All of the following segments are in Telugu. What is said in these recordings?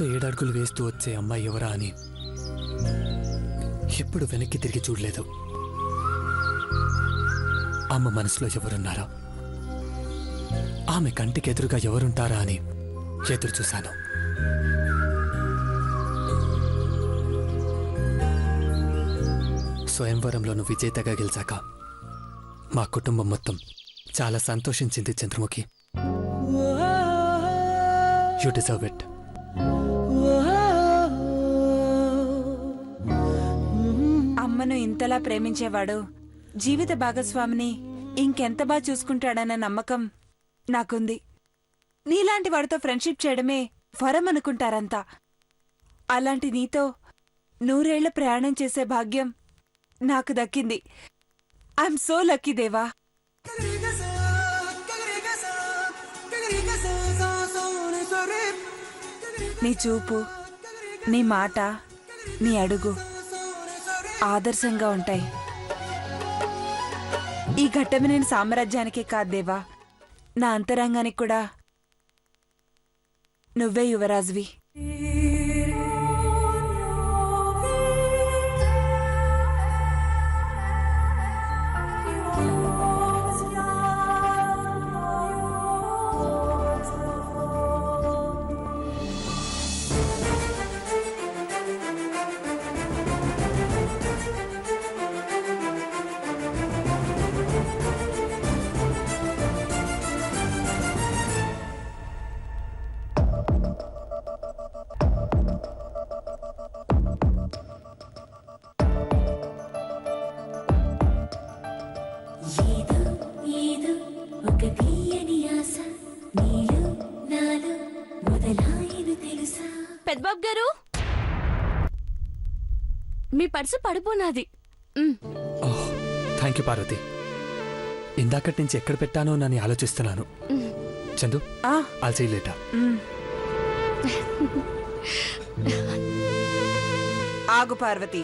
నాతో 7 అడుగులు వేస్తూ వచ్చే అమ్మాయి ఎవరా అని ఎప్పుడు వెనక్కి తిరిగి చూడలేదు. అమ్మ మనసులో ఎవరున్నారా, ఆమె కంటికి ఎదురుగా ఎవరుంటారా అని ఎదురు చూశాను. స్వయంవరంలో నువ్వు విజేతగా గెలిచాక మా కుటుంబం మొత్తం చాలా సంతోషించింది చంద్రముఖి. You deserve it. అమ్మను ఇంతలా ప్రేమించేవాడు జీవిత భాగస్వామిని ఇంకెంత బాగా చూసుకుంటాడన్న నమ్మకం నాకుంది. నీలాంటి వాడితో ఫ్రెండ్షిప్ చేయడమే వరం అనుకుంటారంతా. అలాంటి నీతో 100 ఏళ్ల ప్రయాణం చేసే భాగ్యం నాకు దక్కింది. ఐఎమ్ సో లక్కీ దేవా. నీ చూపు, నీ మాట, నీ అడుగు ఆదర్శంగా ఉంటాయి. ఈ ఘట్టమి నేను సామ్రాజ్యానికే కాదు దేవా, నా అంతరంగానికి కూడా నువ్వే యువరాజువి. పెద్దబాబు గారు, మీ పర్సు పడిపోనాది. Thank you Parvati. ఇందాకటి నుంచి ఎక్కడ పెట్టానో నన్ను ఆలోచిస్తున్నాను. Chandu, I'll see you later. ఆగు పార్వతి.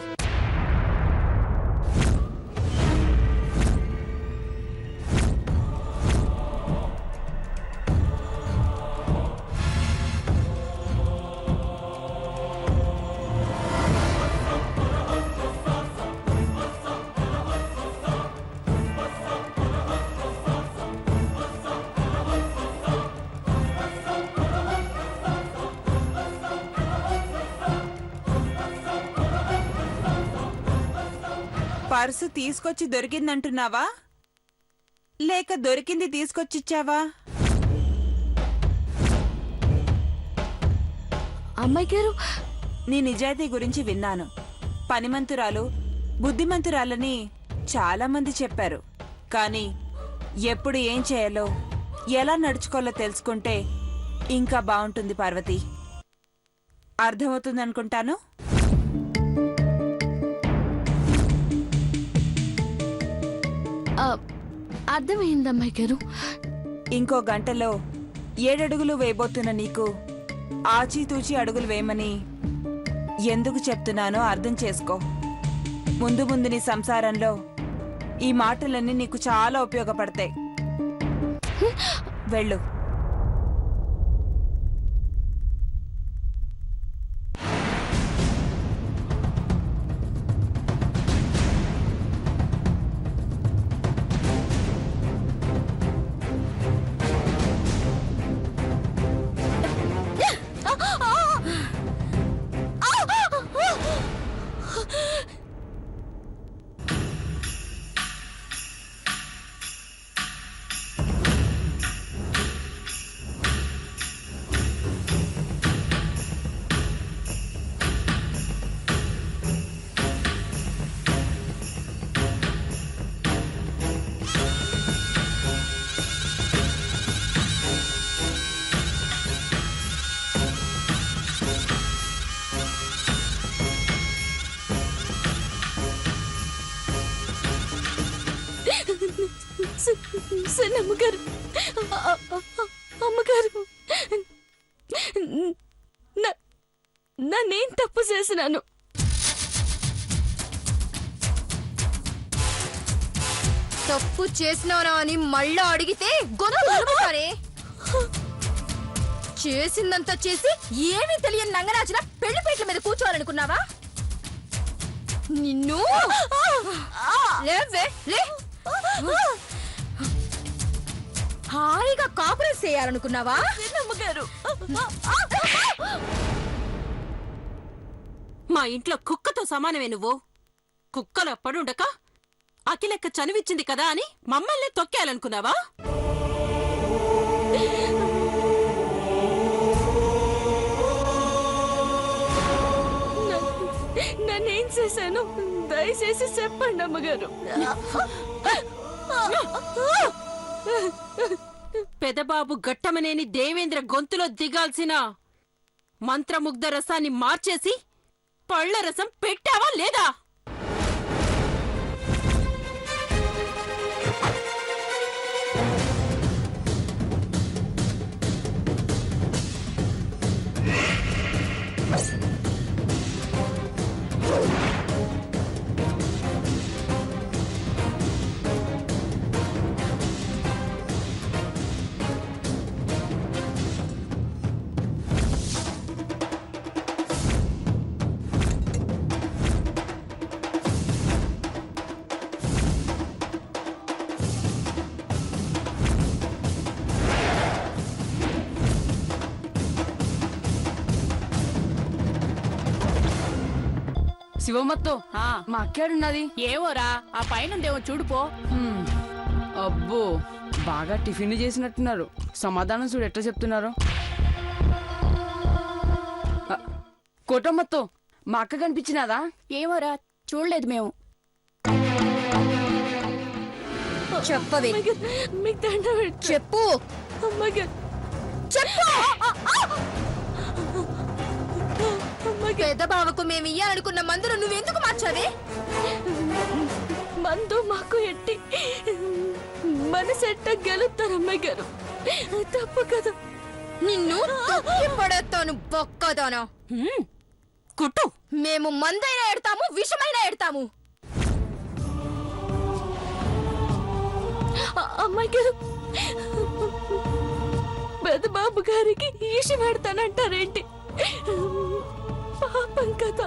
పర్సు తీసుకొచ్చి దొరికిందంటున్నావా, లేక దొరికింది తీసుకొచ్చిచ్చావా? అమ్మాయి గారు, నీ నిజాయితీ గురించి విన్నాను. పనిమంతురాలు, బుద్ధిమంతురాలని చాలా మంది చెప్పారు. కానీ ఎప్పుడు ఏం చేయాలో, ఎలా నడుచుకోవాలో తెలుసుకుంటే ఇంకా బాగుంటుంది పార్వతి. అర్థమవుతుందనుకుంటాను. అర్థమైంది అమ్మాయి గారు. ఇంకో గంటలో 7 అడుగులు వేయబోతున్న నీకు ఆచితూచి అడుగులు వేయమని ఎందుకు చెప్తున్నానో అర్థం చేసుకో. ముందు ముందు నీ సంసారంలో ఈ మాటలన్నీ నీకు చాలా ఉపయోగపడతాయి. వెళ్ళు. అమ్మగారు, అమ్మగారు, నేనేం తప్పు చేసినాను? తప్పు చేసినావా అని మళ్ళా అడిగితే గొంతు నలుపుతారే. చేసిందంతా చేసి ఏమీ తెలియని నంగరాజున పెళ్లి పీటల మీద కూర్చోవాలనుకున్నావా? నిన్ను లేవే, లే. హాయిగా కాపురం చేయాలనుకున్నావా? అమ్మగారు, మా ఇంట్లో కుక్కతో సమానమే నువ్వు. కుక్కలో పడుండక అఖిలెక్క చనువిచ్చింది కదా అని మమ్మల్ని తొక్కేయాలనుకున్నావా? నన్నేం చేశాను? దయచేసి చెప్పండి అమ్మగారు. పెదబాబు గట్టమనేని దేవేంద్ర గొంతులో దిగాల్సిన మంత్రముగ్ధ రసాన్ని మార్చేసి పళ్ళ రసం పెట్టావా లేదా? శివమ్మతో మా అక్కేడున్నది? ఏవోరా, ఆ పైనుందేమో చూడుపో. అబ్బో, బాగా టిఫిన్ చేసినట్టున్నారు. సమాధానం చూడు ఎట్లా చెప్తున్నారు. కోటమ్మతో మా అక్క కనిపించినదా? ఏమోరా, చూడలేదు మేము. చెప్పవే, మీకు దండం పెడతా. చెప్పు, అమ్మగారు, చెప్పు. అమ్మగారు, పెద్ద బావకు మేము ఇయ్యాలనుకున్న మందులు నువ్వెందుకు మార్చావే? మందు మాకు ఎట్టి మనసెట్ట గెలుస్తారు అమ్మగారు. తప్పు కదా. నిన్ను పడేస్తాను బొక్కదానా. కుట్టు. మేము మందైనా ఎడతాము, విషమైనా ఎడతాము. అమ్మాయిగారు, పెద్దబాబు గారికి ఈష పెడతానంటారేంటి? పాపం కదా.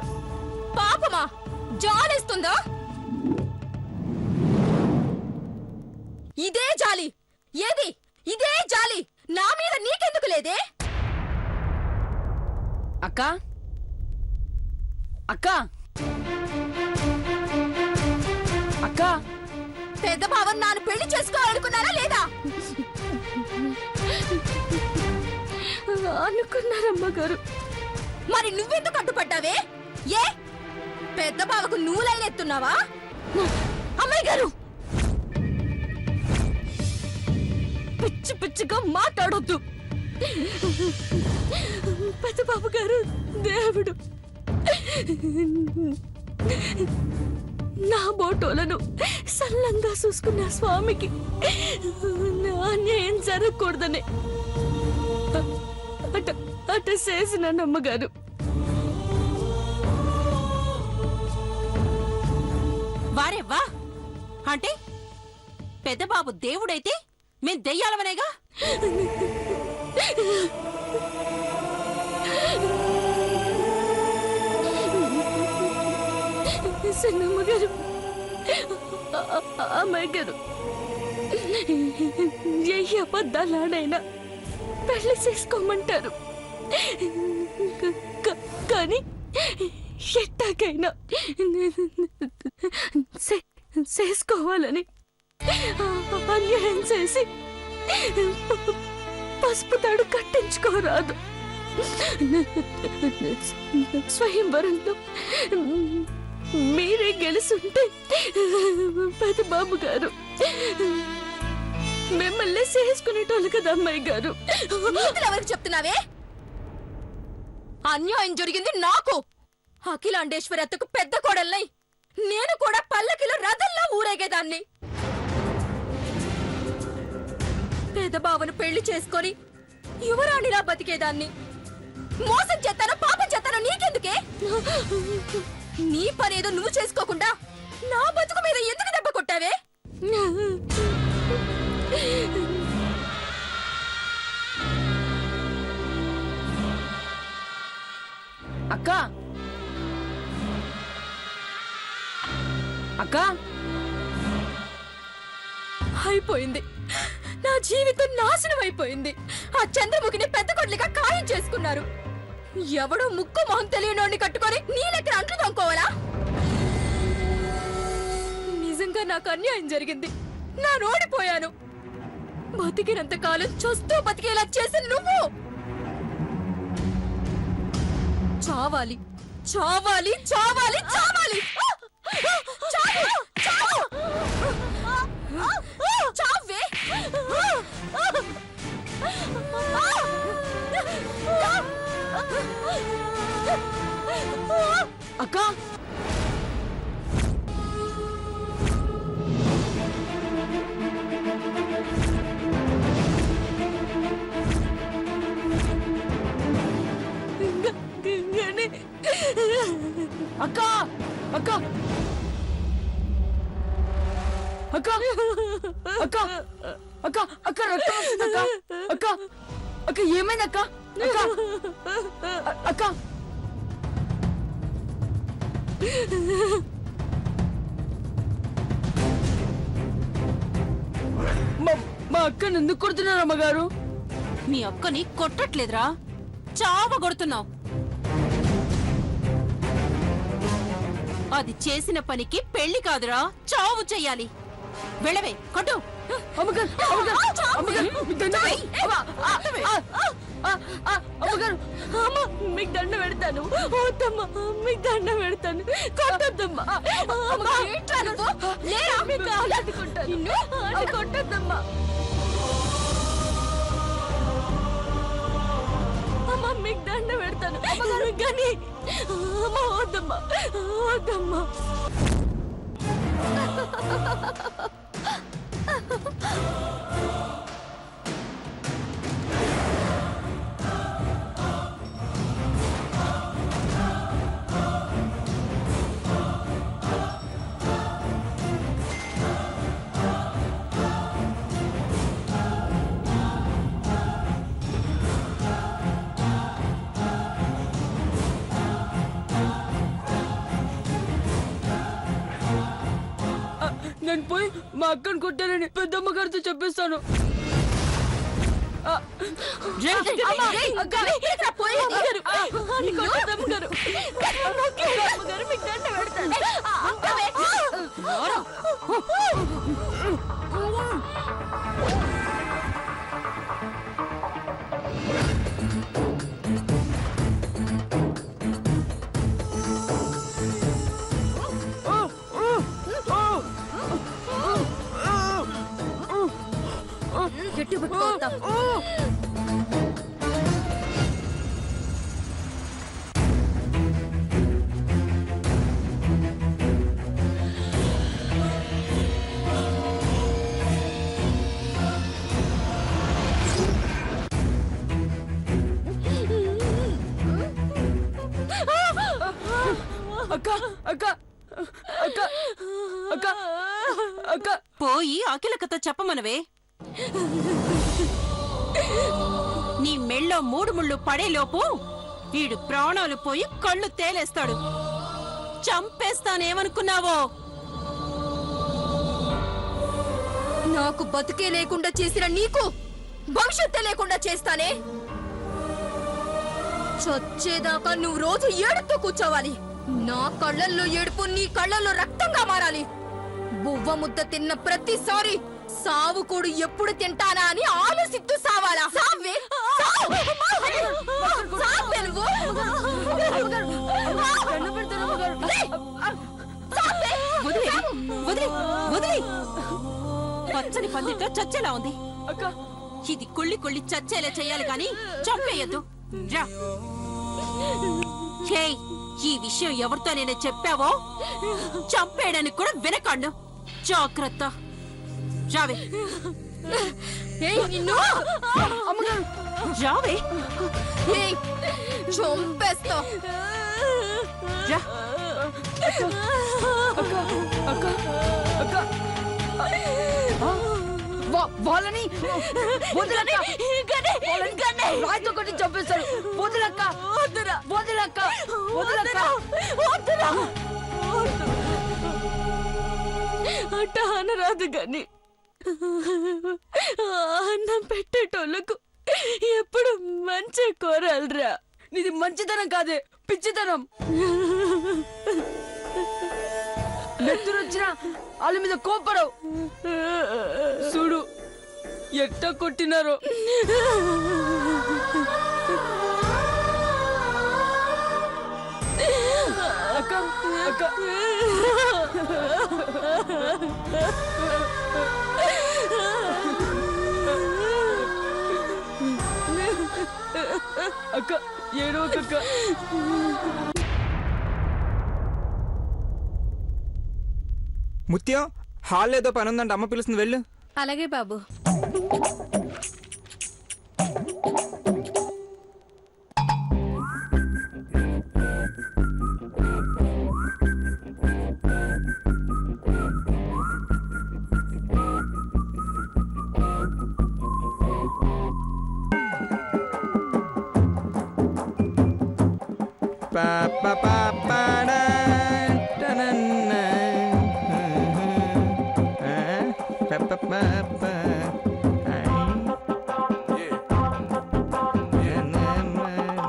పాపమా? జాలేస్తుందా? ఇదే జాలి. ఏది ఇదే జాలి నా మీద నీకెందుకు లేదే? అక్క అక్క అక్క, పెద్ద భావం నాను పెళ్లి చేసుకోవాలనుకున్నారా లేదా? అనుకున్నారమ్మగారు. మరి నువ్వెందుకు అడ్డుపడ్డావే? ఏ పెద్ద బావకు నువ్వు లైన్ ఎత్తున్నావా? అమ్మాయి గారు, పిచ్చి పిచ్చిగా మాట్లాడొద్దు. పెద్దబాబు గారు దేవుడు. నా బోటోలను సల్లంగా చూసుకున్న స్వామికి అన్యాయం జరగకూడదని అట చేసిన నమ్మగారు. వారేవ్వా, అంటే పెద్దబాబు దేవుడైతే మేం దెయ్యాలవనేగా? సన్నమ్మగారు, అమ్మాయి గారు, ఏ అబద్ధాలాడైనా పెళ్లి చేసుకోమంటారు. కానీ ఎట్టాకైనా చేసుకోవాలని అన్యాయం చేసి పసుపు తాడు కట్టించుకోరాదు. స్వయంవరంలో మీరే గెలుసుంటే పెద్దబాబు గారు మిమ్మల్ని చేసుకునేటోళ్ళు కదా అమ్మాయి గారు. ఎవరికి చెప్తున్నావే? అన్యాయం జరిగింది నాకు. అఖిలాండేశ్వరత్తకు పెద్ద కోడల్నై నేను కూడా పల్లకిలో రథంలో ఊరేగేదాన్ని. పెదబావను పెళ్లి చేసుకొని యువరాణిలా బతికేదాన్ని. మోసం చేస్తానో పాపం చేస్తానో నీకెందుకే? నీ పనేదో నువ్వు చేసుకోకుండా నా బతుకు మీద ఎందుకు దెబ్బ కొట్టావే? అక్క అక్క అయిపోయింది. నా జీవితం నాశనం అయిపోయింది. ఆ చంద్రముఖిని పెద్ద కొడ్లిగా ఖాయం చేసుకున్నారు. ఎవడో ముక్కు మొహం తెలియనోడిని కట్టుకొని నీ లెక్కన అంట్లు తోముకోవాలా? నిజంగా నాకు అన్యాయం జరిగింది. నా ఓడిపోయాను. బతికినంత కాలం చూస్తూ బతికేలా చేసిన నువ్వు చావాలి, చావాలి, చావాలి, చావాలి. చావు, చావు. చావే. అక్క అక్క అక్క అక్క అక్క అక్క అక్క రక్తం వస్తుంది అక్క అక్క అక్క ఏమైంది అక్క అక్క అక్క మా అక్కని ఎందుకు కొడుతున్నారు అమ్మగారు? మీ అక్కని కొట్టట్లేదురా, చావ కొడుతున్నావు. అది చేసిన పనికి పెళ్లి కాదురా, చావు చెయ్యాలి. వెళ్ళవే, కొట్టు. అమ్మగారు మీకు దండ పెడతాను. వద్దమ్మా, మీకు దండ పెడతాను. కొట్టద్దమ్మా, కొట్టద్దమ్మా. అమ్మ మీకు దండ పెడతాను కానీ అమ్మ వద్దమ్మా, వద్దమ్మా. నేను పోయి మా అక్కను కొట్టానని పెద్దమ్మ గారితో చెప్పేస్తాను. గట్టి పట్టుకోవద్దా? అక్క అక్క అక్క అక్క అక్క పోయి అఖిలకతో చెప్పమనవే. నీ మెళ్ళో 3 ముళ్ళు పడేలోపు వీడు ప్రాణాలు పోయి కళ్ళు తేలేస్తాడు. చంపేస్తానేమనుకున్నావో? నాకు బతుకే లేకుండా చేసిన నీకు భవిష్యత్తే లేకుండా చేస్తానే. చచ్చేదాకా నువ్వు రోజు ఏడుతూ కూర్చోవాలి. నా కళ్ళల్లో ఏడుపు నీ కళ్ళల్లో రక్తంగా మారాలి. బువ్వ ముద్ద తిన్న ప్రతిసారి సావు కూడు ఎప్పుడు తింటానా అని ఆలోచిస్తూ సావాలా? సావే, పచ్చని పందిట్లో చచ్చేలా ఉంది. ఇది కుళ్ళి కుళ్ళి చచ్చేలా చెయ్యాలి కాని చంపేయద్దు. రా. ఈ విషయం ఎవరితో నేను చెప్పావో చంపేయడానికి కూడా వెనకాడు. జాగ్రత్త. రావే. రావే. చంపేస్తా. వాళ్ళని రాయితో కొట్టి చంపేస్తారు. వదిలక్క వదిలక్క వదిలక్క అట్ట అనరాదు గాని అన్నం పెట్టేటోళ్ళకు ఎప్పుడు మంచి కోరాలరా. నీది మంచితనం కాదే, పిచ్చితనం. నెత్తురొచ్చినా వాళ్ళ మీద కోపడవు. చూడు ఎట్ట కొట్టినారో. అక్క అక్క అక్క ఏడవకక్క. ముత్యం హాల్ ఏదో పని ఉందంటే అమ్మ పిలుస్తుంది, వెళ్ళు. అలాగే బాబు.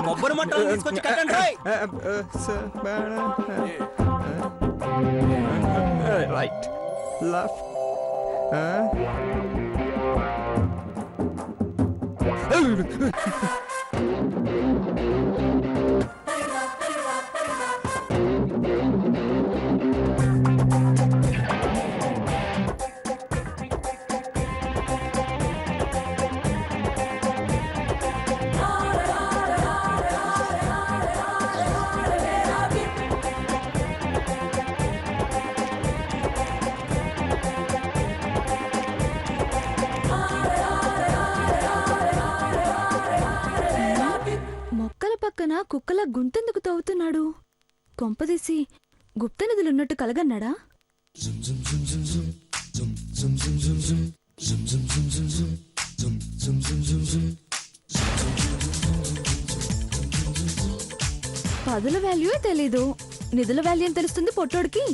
కొబ్బరి మంటలు తీసుకొచ్చి కట్టండి. Right left. మొక్కల పక్కన కుక్కల గుంతెందుకు తవ్వుతున్నాడు? కొంపదీసి గుప్త నిధులున్నట్టు కలగన్నాడా? పదుల వాల్యూ తెలీదు, నిధుల వాల్యూ ఏం తెలుస్తుంది పొట్టోడికి?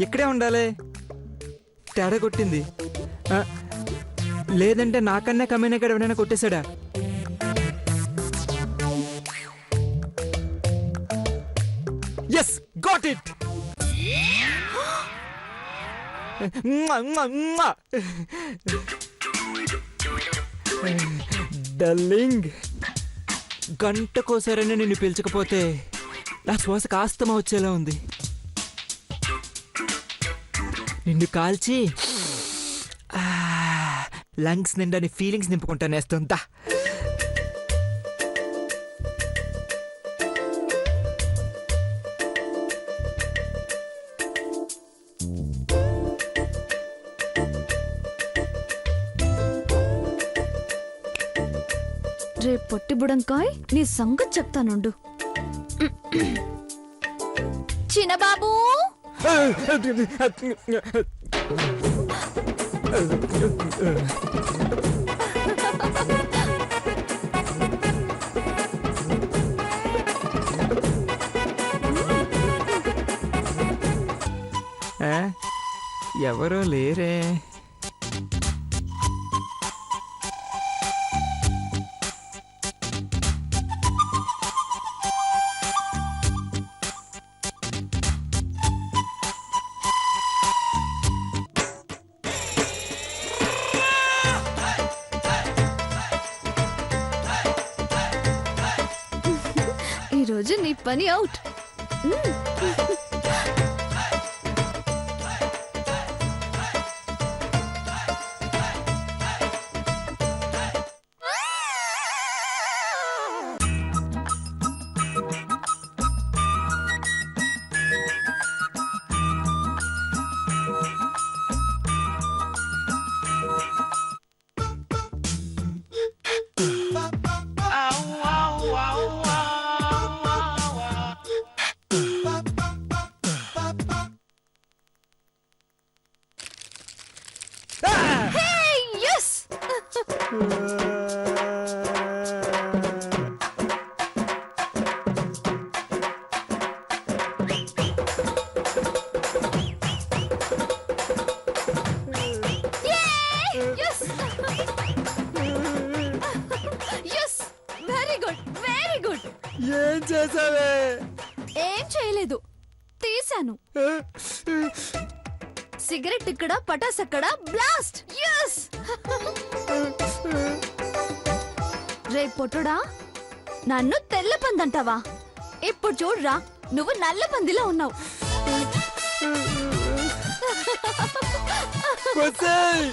ఇక్కడే ఉండాలి. తేడా కొట్టింది. లేదంటే నాకన్నా కమ్యూనికేట్ ఇక్కడ ఎవరైనా కొట్టేశాడా? Yes got it. డార్లింగ్, గంటకోసారైనా నిన్ను పిలిచకపోతే నా శ్వాస కాస్తమా వచ్చేలా ఉంది. నిన్ను కాల్చి లంగ్స్ నిండా నీ ఫీలింగ్స్ నింపుకుంటా నేస్తుందా. రేపు పొట్టి బుడంకాయ్ నీ సంగతి చెప్తానుండు. చిన్నబాబు ఎవరో లేరే. ఈరోజు నీ పని out. Very good very good. ఏం చేసావే? ఏం చేయలేదు, తీశాను. సిగరెట్ ఇక్కడ, పటాస్ అక్కడ, బ్లాస్ట్. yes రే పొట్టుడా, నన్ను తెల్ల పందంటావా? ఇప్పుడు చూడరా, నువ్వు నల్ల పందిలా ఉన్నావు. కొసేయ్